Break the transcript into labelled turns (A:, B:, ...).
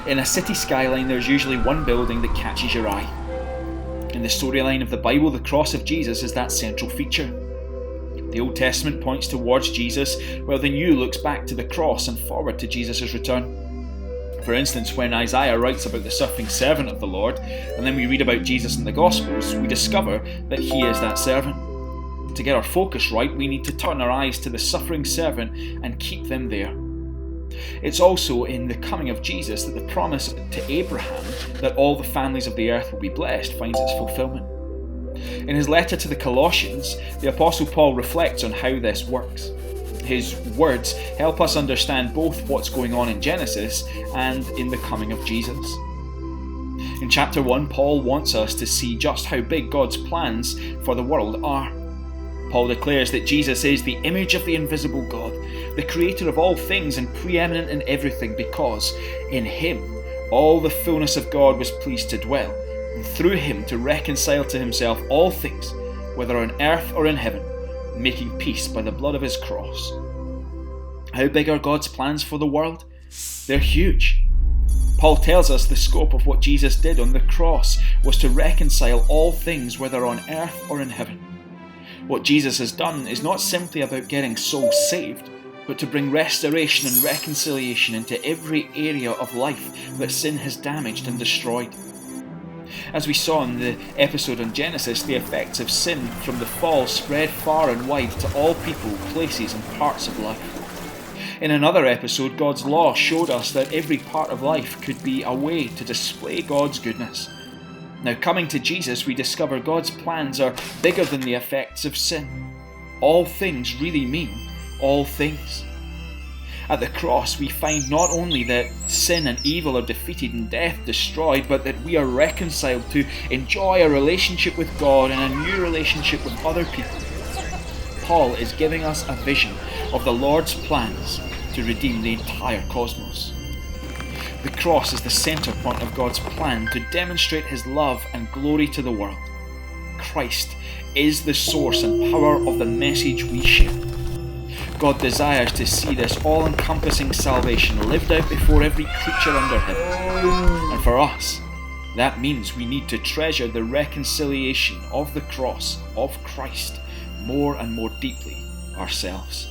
A: In a city skyline, there's usually one building that catches your eye. In the storyline of the Bible, the cross of Jesus is that central feature. The Old Testament points towards Jesus, while the New looks back to the cross and forward to Jesus' return. For instance, when Isaiah writes about the suffering servant of the Lord, and then we read about Jesus in the Gospels, we discover that he is that servant. To get our focus right, we need to turn our eyes to the suffering servant and keep them there. It's also in the coming of Jesus that the promise to Abraham that all the families of the earth will be blessed finds its fulfillment. In his letter to the Colossians, the Apostle Paul reflects on how this works. His words help us understand both what's going on in Genesis and in the coming of Jesus. In chapter 1, Paul wants us to see just how big God's plans for the world are. Paul declares that Jesus is the image of the invisible God, the creator of all things and preeminent in everything, because in him all the fullness of God was pleased to dwell, and through him to reconcile to himself all things, whether on earth or in heaven, making peace by the blood of his cross. How big are God's plans for the world? They're huge. Paul tells us the scope of what Jesus did on the cross was to reconcile all things, whether on earth or in heaven. What Jesus has done is not simply about getting souls saved, but to bring restoration and reconciliation into every area of life that sin has damaged and destroyed. As we saw in the episode on Genesis, the effects of sin from the fall spread far and wide to all people, places and parts of life. In another episode, God's law showed us that every part of life could be a way to display God's goodness. Now, coming to Jesus, we discover God's plans are bigger than the effects of sin. All things really mean all things. At the cross, we find not only that sin and evil are defeated and death destroyed, but that we are reconciled to enjoy a relationship with God and a new relationship with other people. Paul is giving us a vision of the Lord's plans to redeem the entire cosmos. The cross is the centre point of God's plan to demonstrate his love and glory to the world. Christ is the source and power of the message we share. God desires to see this all-encompassing salvation lived out before every creature under heaven. And for us, that means we need to treasure the reconciliation of the cross of Christ more and more deeply ourselves.